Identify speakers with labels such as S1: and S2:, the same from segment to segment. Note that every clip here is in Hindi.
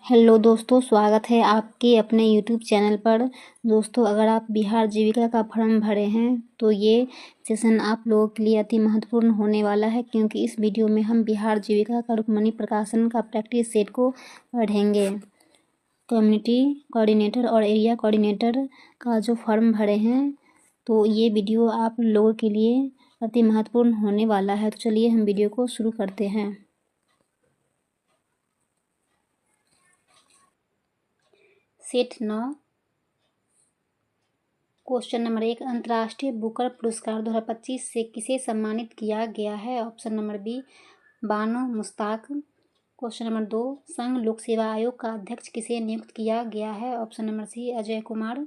S1: हेलो दोस्तों, स्वागत है आपके अपने यूट्यूब चैनल पर। दोस्तों, अगर आप बिहार जीविका का फॉर्म भरे हैं तो ये सेशन आप लोगों के लिए अति महत्वपूर्ण होने वाला है, क्योंकि इस वीडियो में हम बिहार जीविका का रुक्मणी प्रकाशन का प्रैक्टिस सेट को पढ़ेंगे। कम्युनिटी कोऑर्डिनेटर और एरिया कोऑर्डिनेटर का जो फॉर्म भरे हैं तो ये वीडियो आप लोगों के लिए अति महत्वपूर्ण होने वाला है। तो चलिए हम वीडियो को शुरू करते हैं। सेट 9, क्वेश्चन नंबर 1, अंतर्राष्ट्रीय बुकर पुरस्कार 2025 से किसे सम्मानित किया गया है? Option number B, Banu Mushtaq. Question number 2, संघ लोक सेवा आयोग का अध्यक्ष किसे नियुक्त किया गया है? Option number C, Ajay Kumar.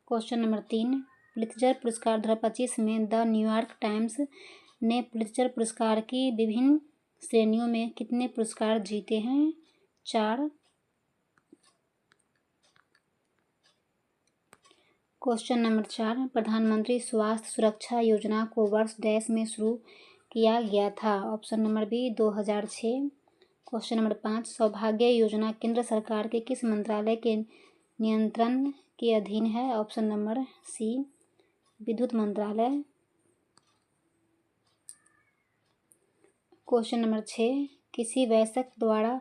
S1: Question number 3, Pulitzer पुरस्कार 2025 में द न्यूयॉर्क टाइम्स ने पुलित्जर पुरस्कार की विभिन्न श्रेणियों में कितने पुरस्कार जीते हैं? 4। क्वेश्चन नंबर 4, प्रधानमंत्री स्वास्थ्य सुरक्षा योजना को वर्ष डैश में शुरू किया गया था? Option number B, 2006। Question number 5, Saubhagya योजना केंद्र सरकार के किस मंत्रालय के नियंत्रण के अधीन है? ऑप्शन नंबर सी, विद्युत मंत्रालय। क्वेश्चन नंबर 6, किसी वयस्क द्वारा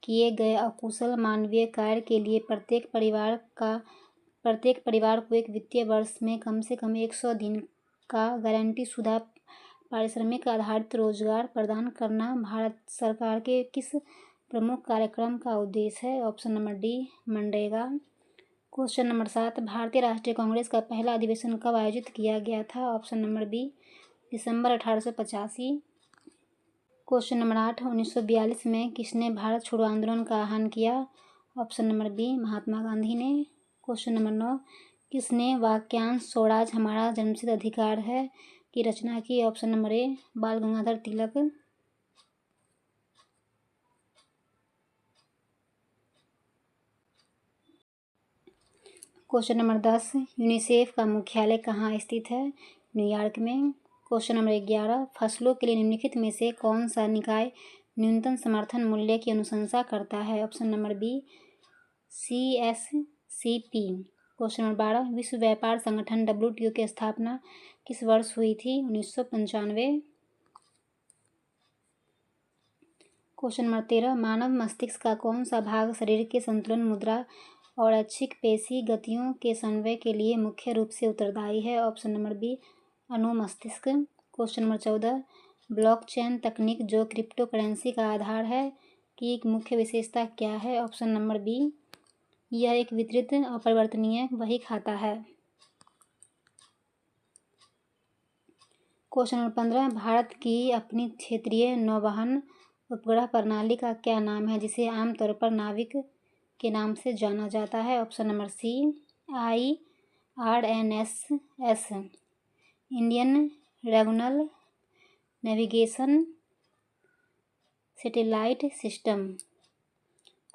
S1: किए गए अकुशल मानवीय कार्य के लिए प्रत्येक परिवार को एक वित्तीय वर्ष में कम से कम 100 दिन का गारंटीशुदा पारिश्रमिक आधारित रोजगार प्रदान करना भारत सरकार के किस प्रमुख कार्यक्रम का उद्देश्य है? Option number D, MNREGA. Question number 7, भारतीय राष्ट्रीय कांग्रेस का पहला अधिवेशन कब आयोजित किया गया था? ऑप्शन नंबर बी, दिसंबर 1885। क्वेश्चन नंबर 8, 1942 में किसने भारत छोड़ो आंदोलन का आह्वान किया? Option number B, Mahatma Gandhi ने। क्वेश्चन नंबर 9, किसने वाक्यांश स्वराज हमारा जन्मसिद्ध अधिकार है की रचना की? ऑप्शन नंबर ए, बाल Gangadhar Tilak. Question number 10, UNICEF का मुख्यालय कहाँ स्थित है? न्यूयॉर्क में। क्वेश्चन नंबर 11, फसलों के लिए निम्नलिखित में से कौन सा निकाय न्यूनतम समर्थन मूल्य की अनुशंसा करता है? Option number B, CSCP। Question number 12, विश्व व्यापार संगठन WTO की स्थापना किस वर्ष हुई थी? 1995। क्वेश्चन नंबर 13, मानव मस्तिष्क का कौन सा भाग शरीर के संतुलन, मुद्रा और ऐच्छिक पेशी गतियों के समन्वय के लिए मुख्य रूप से उत्तरदायी है? ऑप्शन नंबर बी, अनुमस्तिष्क। क्वेश्चन नंबर 14, ब्लॉकचेन तकनीक जो क्रिप्टो करेंसी का आधार है की एक मुख्य विशेषता क्या है? ऑप्शन नंबर बी, यह एक वितरित अपरिवर्तनीय बही खाता है। क्वेश्चन नंबर 15, भारत की अपनी क्षेत्रीय नौवहन उपग्रह प्रणाली का क्या नाम है जिसे आमतौर पर नाविक के नाम से जाना जाता है? Option number C, IRNSS, Indian regional navigation satellite system.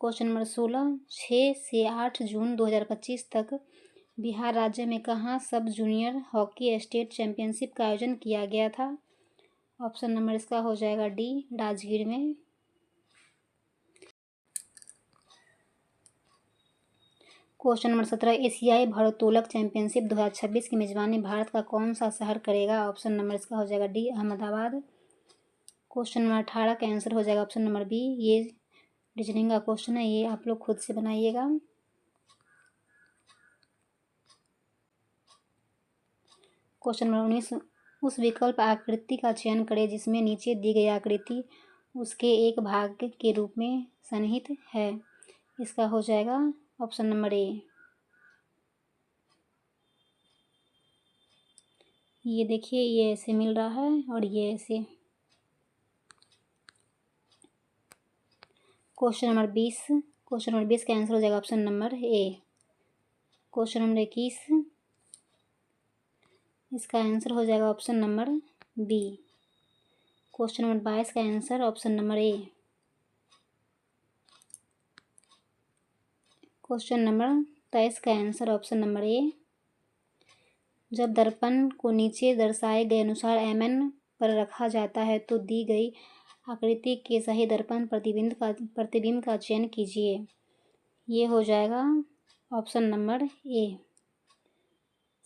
S1: Question number 16, 6 से 8 जून 2025 तक बिहार राज्य में कहाँ सब जूनियर हॉकी स्टेट चैंपियनशिप का आयोजन किया गया था? ऑप्शन नंबर इसका हो जाएगा डी, राजगीर में। क्वेश्चन नंबर 17, एशियाई भारोत्तोलक चैंपियनशिप 2026 की मेजबानी भारत का कौन सा शहर करेगा? ऑप्शन नंबर इसका हो जाएगा डी, अहमदाबाद। क्वेश्चन नंबर 18 का आंसर हो जाएगा ऑप्शन नंबर बी। ये रीजनिंग का क्वेश्चन है, ये आप लोग खुद से बनाइएगा। क्वेश्चन नंबर 19, उस विकल्प आकृति का चयन करें जिसमें नीचे दी गई आकृति उसके एक भाग के रूप में सन्निहित है। इसका हो जाएगा ऑप्शन नंबर ए। ये देखिए, ये ऐसे मिल रहा है और ये ऐसे। क्वेश्चन नंबर 20 का आंसर हो जाएगा option number A. Question number 21, इसका आंसर हो जाएगा option number B. Question number 22 का answer option number A. Question number 23 का आंसर ऑप्शन नंबर ए। जब दर्पण को नीचे दर्शाए गए अनुसार MN पर रखा जाता है तो दी गई आकृति के सही दर्पण प्रतिबिंब का चयन कीजिए। ये हो जाएगा ऑप्शन नंबर ए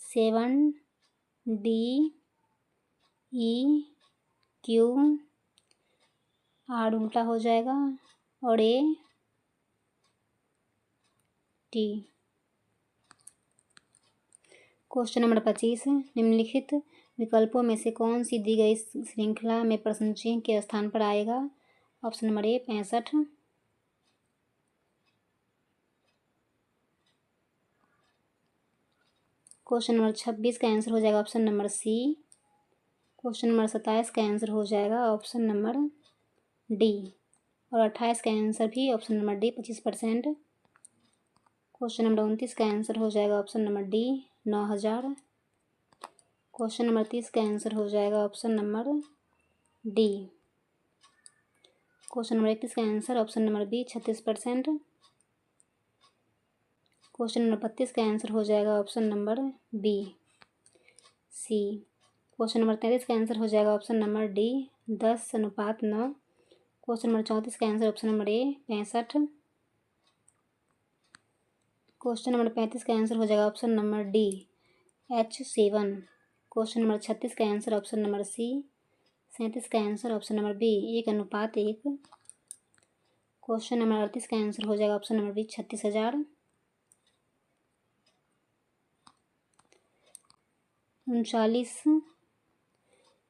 S1: 7DEQ, उल्टा हो जाएगा और AT। क्वेश्चन नंबर 25, निम्नलिखित विकल्पों में से कौन सी दी गई श्रृंखला में प्रश्न चिन्ह के स्थान पर आएगा? Option number A 65। Question number 26 का आंसर हो जाएगा option number C. Question number 27 का आंसर हो जाएगा ऑप्शन नंबर डी और 28 का आंसर भी option number D 25%। Question number 29 का आंसर हो जाएगा option number D 9000। Question number 30 का आंसर हो जाएगा option number D. Question number 31 का answer option number B 36%। Question number 32 का आंसर हो जाएगा option number B C. Question number 33 का आंसर हो जाएगा option number D 10:9। Question number 34 का answer option number A 65। Question number 35 का आंसर हो जाएगा option number D H7। Question number 36 का आंसर ऑप्शन नंबर सी। 37 का answer option number B 1:1। Question number 38 का आंसर हो जाएगा ऑप्शन नंबर बी 36,000। 39,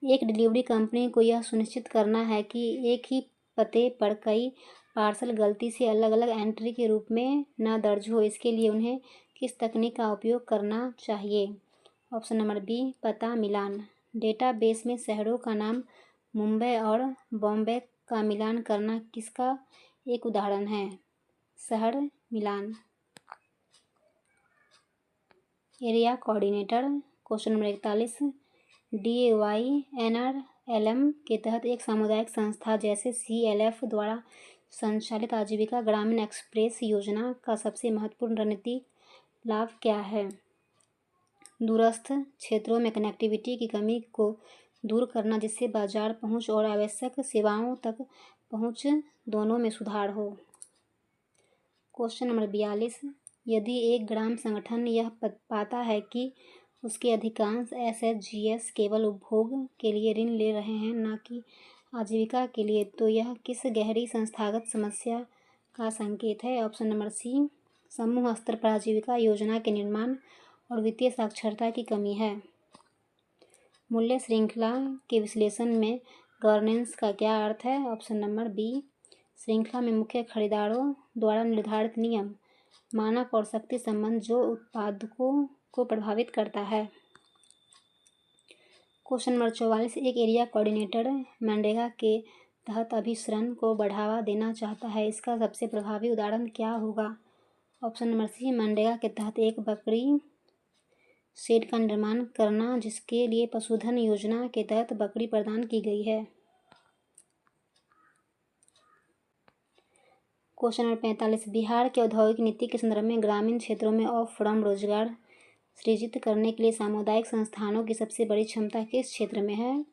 S1: एक डिलीवरी कंपनी को यह सुनिश्चित करना है कि एक ही पते पर कई पार्सल गलती से अलग अलग एंट्री के रूप में न दर्ज हो। इसके लिए उन्हें किस तकनीक का उपयोग करना चाहिए? ऑप्शन नंबर बी पता मिलान। डेटाबेस में शहरों का नाम मुंबई और बॉम्बे का मिलान करना किसका एक उदाहरण है? शहर Milan. Area coordinator. Question number 41, DYNRLM के तहत एक सामुदायिक संस्था जैसे CLF द्वारा संचालित आजीविका ग्रामीण एक्सप्रेस योजना का सबसे महत्वपूर्ण रणनीतिक लाभ क्या है? दूरस्थ क्षेत्रों में कनेक्टिविटी की कमी को दूर करना, जिससे बाजार पहुंच और आवश्यक सेवाओं तक पहुंच दोनों में सुधार हो। क्वेश्चन नंबर 42, यदि एक ग्राम संगठन यह पाता है कि उसके अधिकांश SHGs केवल उपभोग के लिए ऋण ले रहे हैं, न कि आजीविका के लिए, तो यह किस गहरी संस्थागत समस्या का संकेत है? ऑप्शन नंबर सी समूह स्तर पर आजीविका योजना के निर्माण और वित्तीय साक्षरता की कमी है। मूल्य श्रृंखला के विश्लेषण में गवर्नेंस का क्या अर्थ है? ऑप्शन नंबर बी श्रृंखला में मुख्य खरीदारों द्वारा निर्धारित नियम, मानक और शक्ति संबंध जो उत्पादकों को प्रभावित करता है। क्वेश्चन नंबर 44, एक एरिया कोऑर्डिनेटर मनरेगा के तहत अभिसरण को बढ़ावा देना चाहता है, इसका सबसे प्रभावी उदाहरण क्या होगा? ऑप्शन नंबर सी मनरेगा के तहत एक बकरी शेड का निर्माण करना, जिसके लिए पशुधन योजना के तहत बकरी प्रदान की गई है। क्वेश्चन नंबर 45, बिहार की औद्योगिक नीति के संदर्भ में ग्रामीण क्षेत्रों में ऑफ श्रम रोजगार सृजित करने के लिए सामुदायिक संस्थानों की सबसे बड़ी क्षमता किस क्षेत्र में है?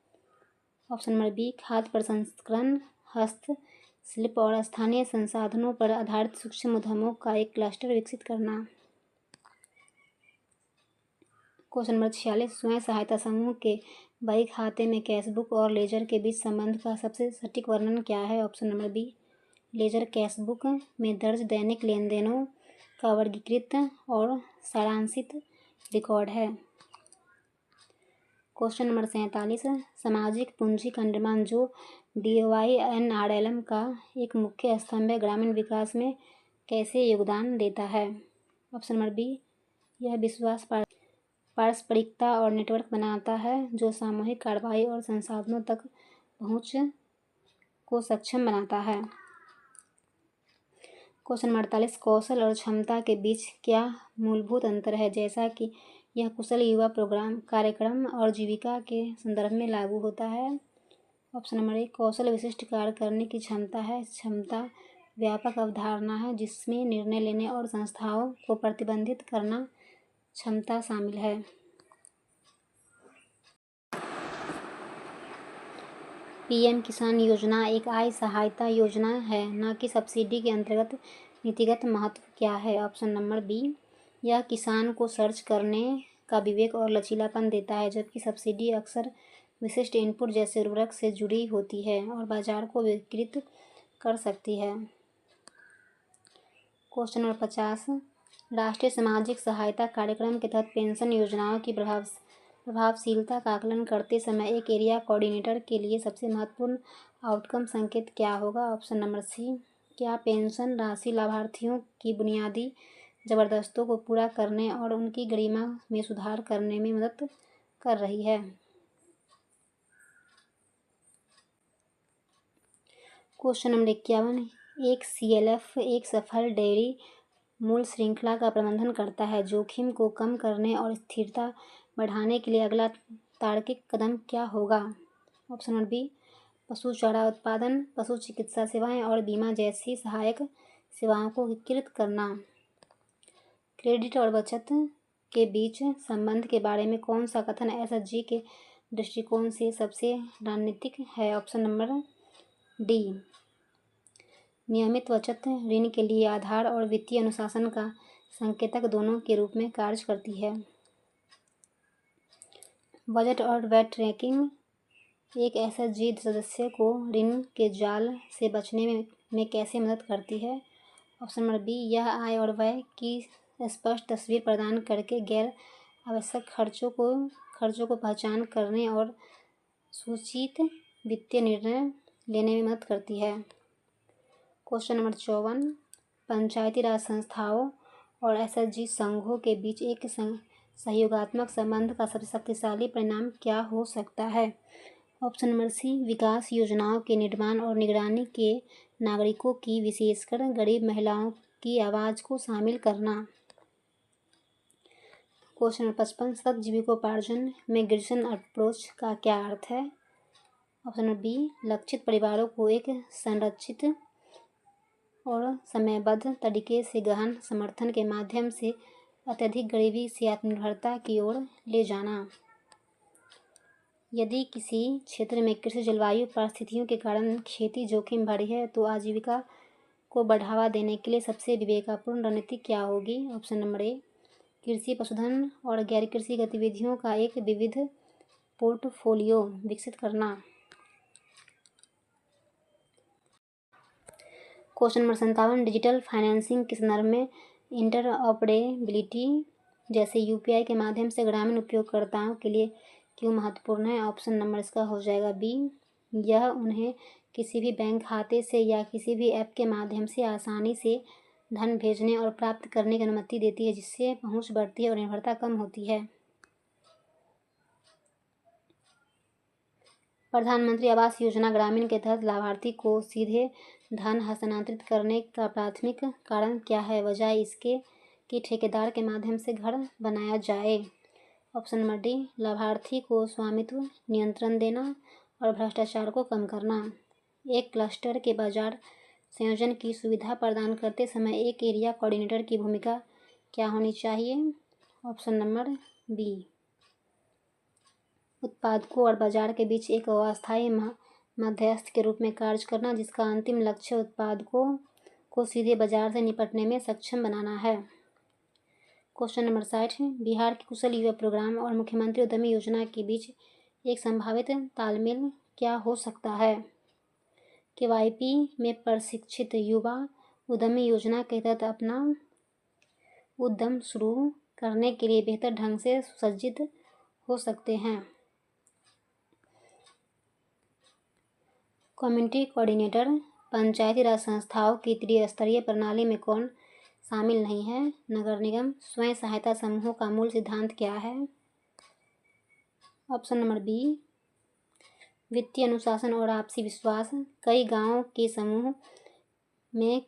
S1: ऑप्शन नंबर बी खाद्य प्रसंस्करण, हस्तशिल्प और स्थानीय संसाधनों पर आधारित सूक्ष्म उद्यमों का एक क्लस्टर विकसित करना। क्वेश्चन नंबर 46, स्वयं सहायता समूह के बही खाते में कैशबुक और लेजर के बीच संबंध का सबसे सटीक वर्णन क्या है? Option number B ledger cashbook में दर्ज दैनिक लेन देनों का वर्गीकृत और सारांशित रिकॉर्ड है। क्वेश्चन नंबर 47, सामाजिक पूंजी का निर्माण जो DYNRLM का एक मुख्य स्तंभ है, ग्रामीण विकास में कैसे योगदान देता है? ऑप्शन नंबर बी यह विश्वास, पारस्परिकता और नेटवर्क बनाता है जो सामूहिक कार्रवाई और संसाधनों तक पहुंच को सक्षम बनाता है। क्वेश्चन नंबर 48, कौशल और क्षमता के बीच क्या मूलभूत अंतर है, जैसा कि यह कुशल युवा प्रोग्राम कार्यक्रम और जीविका के संदर्भ में लागू होता है? ऑप्शन नंबर ए कौशल विशिष्ट कार्य करने की क्षमता है। क्षमता व्यापक अवधारणा है जिसमें निर्णय लेने और संस्थाओं को प्रतिबंधित करना क्षमता शामिल है। पीएम किसान योजना एक आय सहायता योजना है, न कि सब्सिडी के अंतर्गत नीतिगत महत्व क्या है? ऑप्शन नंबर बी, यह किसान को सर्च करने का विवेक और लचीलापन देता है, जबकि सब्सिडी अक्सर विशिष्ट इनपुट जैसे उर्वरक से जुड़ी होती है और बाजार को विकृत कर सकती है। क्वेश्चन नंबर 50, राष्ट्रीय सामाजिक सहायता कार्यक्रम के तहत पेंशन योजनाओं की प्रभावशीलता का आकलन करते समय एक एरिया कोऑर्डिनेटर के लिए सबसे महत्वपूर्ण आउटकम संकेत क्या होगा? ऑप्शन नंबर सी, क्या पेंशन राशि लाभार्थियों की बुनियादी ज़बरदस्तों को पूरा करने और उनकी गरिमा में सुधार करने में मदद कर रही है? क्वेश्चन नंबर 51, एक CLF एक सफल डेयरी मूल श्रृंखला का प्रबंधन करता है। जोखिम को कम करने और स्थिरता बढ़ाने के लिए अगला तार्किक कदम क्या होगा? ऑप्शन नंबर बी, पशु चारा उत्पादन, पशु चिकित्सा सेवाएं और बीमा जैसी सहायक सेवाओं को एकीकृत करना। क्रेडिट और बचत के बीच संबंध के बारे में कौन सा कथन SHG के दृष्टिकोण से सबसे रणनीतिक है? ऑप्शन नंबर डी, नियमित बचत ऋण के लिए आधार और वित्तीय अनुशासन का संकेतक दोनों के रूप में कार्य करती है। बजट और व्यय ट्रैकिंग एक SHG सदस्य को ऋण के जाल से बचने में कैसे मदद करती है? ऑप्शन नंबर बी, यह आय और व्यय की स्पष्ट तस्वीर प्रदान करके गैर आवश्यक खर्चों को पहचान करने और सूचित वित्तीय निर्णय लेने में मदद करती है। क्वेश्चन नंबर 54, पंचायती राज संस्थाओं और SHG संघों के बीच एक सहयोगात्मक संबंध का सबसे शक्तिशाली परिणाम क्या हो सकता है? ऑप्शन नंबर सी, विकास योजनाओं के निर्माण और निगरानी के नागरिकों की, विशेषकर गरीब महिलाओं की आवाज़ को शामिल करना। क्वेश्चन नंबर 55, सतत जीविकोपार्जन में गिरसन अप्रोच का क्या अर्थ है? ऑप्शन नंबर बी, लक्षित परिवारों को एक संरचित और समयबद्ध तरीके से गहन समर्थन के माध्यम से अत्यधिक गरीबी से आत्मनिर्भरता की ओर ले जाना। यदि किसी क्षेत्र में कृषि जलवायु परिस्थितियों के कारण खेती जोखिम भरी है, तो आजीविका को बढ़ावा देने के लिए सबसे विवेकपूर्ण रणनीति क्या होगी? ऑप्शन नंबर ए, कृषि, पशुधन और गैर कृषि गतिविधियों का एक विविध पोर्टफोलियो विकसित करना। क्वेश्चन नंबर 57, डिजिटल फाइनेंसिंग के संदर्भ में इंटरऑपरेबिलिटी जैसे UPI के माध्यम से ग्रामीण उपयोगकर्ताओं के लिए क्यों महत्वपूर्ण है? ऑप्शन नंबर इसका हो जाएगा बी, यह उन्हें किसी भी बैंक खाते से या किसी भी ऐप के माध्यम से आसानी से धन भेजने और प्राप्त करने की अनुमति देती है, जिससे पहुंच बढ़ती है और निर्भरता कम होती है। प्रधानमंत्री आवास योजना ग्रामीण के तहत लाभार्थी को सीधे धन हस्तांतरित करने का प्राथमिक कारण क्या है, बजाय इसके कि ठेकेदार के माध्यम से घर बनाया जाए? ऑप्शन नंबर डी, लाभार्थी को स्वामित्व नियंत्रण देना और भ्रष्टाचार को कम करना। एक क्लस्टर के बाजार संयोजन की सुविधा प्रदान करते समय एक एरिया कोऑर्डिनेटर की भूमिका क्या होनी चाहिए? ऑप्शन नंबर बी, उत्पादकों और बाजार के बीच एक अस्थायी मध्यस्थ के रूप में कार्य करना, जिसका अंतिम लक्ष्य उत्पादकों को सीधे बाजार से निपटने में सक्षम बनाना है। क्वेश्चन नंबर 60, बिहार के कुशल युवा प्रोग्राम और मुख्यमंत्री उद्यमी योजना के बीच एक संभावित तालमेल क्या हो सकता है? KYP में प्रशिक्षित युवा उद्यमी योजना के तहत अपना उद्यम शुरू करने के लिए बेहतर ढंग से सुसज्जित हो सकते हैं। कम्युनिटी कोऑर्डिनेटर पंचायती राज संस्थाओं की त्रिस्तरीय प्रणाली में कौन शामिल नहीं है? नगर निगम। स्वयं सहायता समूहों का मूल सिद्धांत क्या है? ऑप्शन नंबर बी, वित्तीय अनुशासन और आपसी विश्वास। कई गांवों के समूह में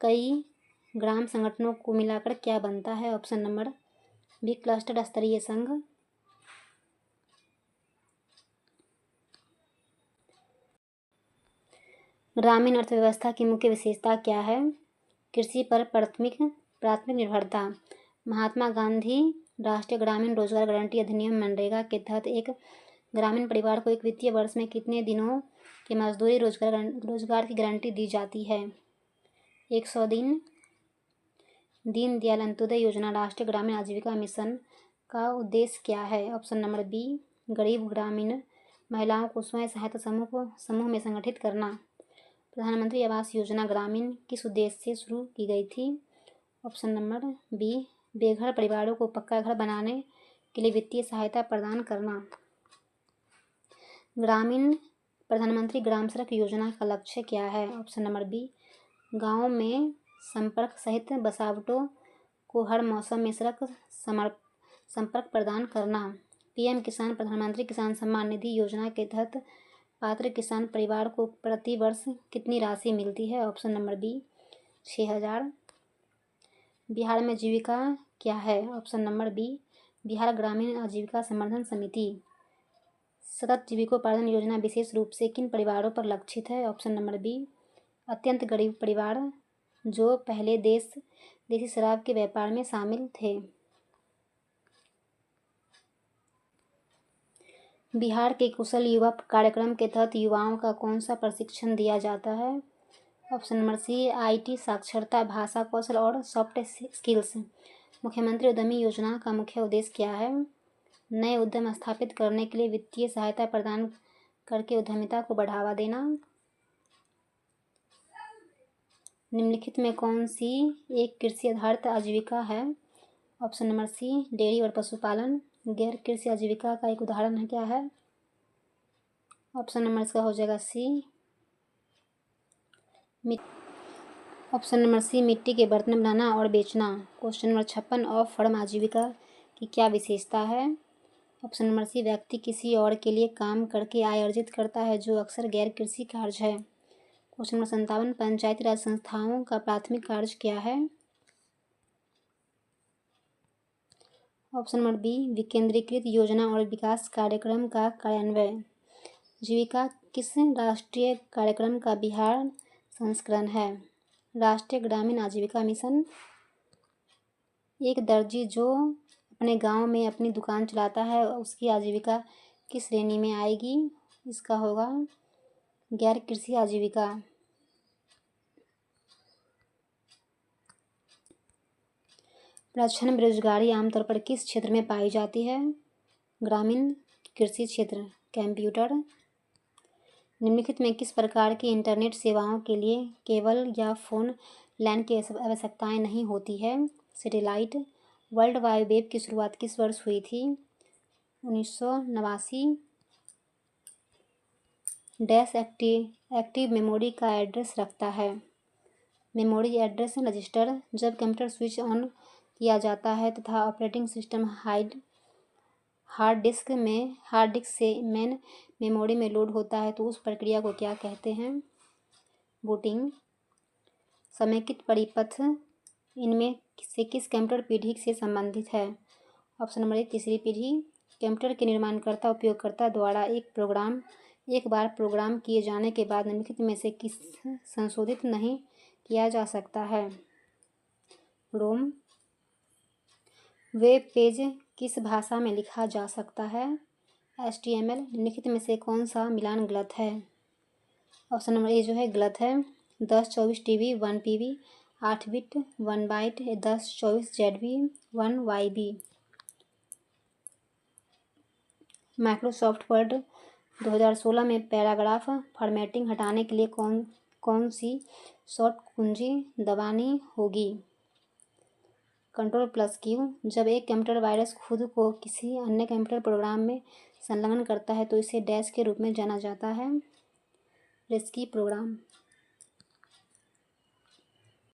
S1: कई ग्राम संगठनों को मिलाकर क्या बनता है? ऑप्शन नंबर बी, क्लस्टर स्तरीय संघ। ग्रामीण अर्थव्यवस्था की मुख्य विशेषता क्या है? कृषि पर प्राथमिक निर्भरता। महात्मा गांधी राष्ट्रीय ग्रामीण रोजगार गारंटी अधिनियम मनरेगा के तहत एक ग्रामीण परिवार को एक वित्तीय वर्ष में कितने दिनों कि मजदूरी रोजगार की गारंटी दी जाती है। 100 दिन। दीनदयाल अंत्योदय योजना राष्ट्रीय ग्रामीण आजीविका मिशन का उद्देश्य क्या है? ऑप्शन नंबर बी, गरीब ग्रामीण महिलाओं को स्वयं सहायता समूह में संगठित करना। प्रधानमंत्री आवास योजना ग्रामीण किस उद्देश्य से शुरू की गई थी? ऑप्शन नंबर बी, बेघर परिवारों को पक्का घर बनाने के लिए वित्तीय सहायता प्रदान करना। ग्रामीण प्रधानमंत्री ग्राम सड़क योजना का लक्ष्य क्या है? ऑप्शन नंबर बी, गाँव में संपर्क सहित बसावटों को हर मौसम में सड़क संपर्क प्रदान करना। पीएम किसान प्रधानमंत्री किसान सम्मान निधि योजना के तहत पात्र किसान परिवार को प्रति वर्ष कितनी राशि मिलती है? Option number B, 6,000। बिहार में जीविका क्या है? ऑप्शन नंबर बी, बिहार ग्रामीण आजीविका संवर्धन समिति। सतत जीविकोपार्जन योजना विशेष रूप से किन परिवारों पर लक्षित है? ऑप्शन नंबर बी, अत्यंत गरीब परिवार जो पहले देसी शराब के व्यापार में शामिल थे। बिहार के कुशल युवा कार्यक्रम के तहत युवाओं का कौन सा प्रशिक्षण दिया जाता है? ऑप्शन नंबर सी, आईटी, साक्षरता, भाषा कौशल और सॉफ्ट स्किल्स। मुख्यमंत्री उद्यमी योजना का मुख्य उद्देश्य क्या है? नए उद्यम स्थापित करने के लिए वित्तीय सहायता प्रदान करके उद्यमिता को बढ़ावा देना। निम्नलिखित में कौन सी एक कृषि आधारित आजीविका है? ऑप्शन नंबर सी, डेयरी और पशुपालन। गैर कृषि आजीविका का एक उदाहरण क्या है? ऑप्शन नंबर इसका हो जाएगा सी, ऑप्शन नंबर सी, मिट्टी के बर्तन बनाना और बेचना। क्वेश्चन नंबर 56, ऑफ फर्म आजीविका की क्या विशेषता है? ऑप्शन नंबर सी, व्यक्ति किसी और के लिए काम करके आय अर्जित करता है जो अक्सर गैर कृषि कार्य है। क्वेश्चन नंबर 57, पंचायती राज संस्थाओं का प्राथमिक कार्य क्या है? ऑप्शन नंबर बी, विकेंद्रीकृत योजना और विकास कार्यक्रम का कार्यान्वयन। जीविका किस राष्ट्रीय कार्यक्रम का बिहार संस्करण है? राष्ट्रीय ग्रामीण आजीविका मिशन। एक दर्जी जो अपने गांव में अपनी दुकान चलाता है उसकी आजीविका किस श्रेणी में आएगी? इसका होगा गैर कृषि आजीविका। प्रच्छन्न बेरोजगारी आमतौर पर किस क्षेत्र में पाई जाती है? ग्रामीण, कृषि क्षेत्र। कंप्यूटर। निम्नलिखित में किस प्रकार की इंटरनेट सेवाओं के लिए केबल या फोन लाइन की आवश्यकताएं नहीं होती है? सैटेलाइट। वर्ल्ड वाइड वेब की शुरुआत किस वर्ष हुई थी? 1989। डैश एक्टिव मेमोरी का एड्रेस रखता है? Memory address register. जब कंप्यूटर स्विच ऑन किया जाता है तथा ऑपरेटिंग सिस्टम हार्ड डिस्क से मेन मेमोरी में लोड होता है तो उस प्रक्रिया को क्या कहते हैं? बूटिंग। समेकित परिपथ इनमें से किस कंप्यूटर पीढ़ी से संबंधित है? ऑप्शन नंबर 1, तीसरी पीढ़ी। कंप्यूटर के निर्माणकर्ता उपयोगकर्ता द्वारा एक बार प्रोग्राम किए जाने के बाद निम्नलिखित में से किस संशोधित नहीं किया जा सकता है? रोम। वेब पेज किस भाषा में लिखा जा सकता है? HTML। निम्नलिखित में से कौन सा मिलान गलत है? ऑप्शन नंबर ए जो है गलत है। 1024 TB 1 PB 8 bit 1 byte 1024 ZB 1 YB। Microsoft Word 2016 में पैराग्राफ फॉर्मेटिंग हटाने के लिए कौन सी शॉर्ट कुंजी दबानी होगी? Ctrl+Q। जब एक कंप्यूटर वायरस खुद को किसी अन्य कंप्यूटर प्रोग्राम में संलग्न करता है तो इसे डैश के रूप में जाना जाता है। Risky programme.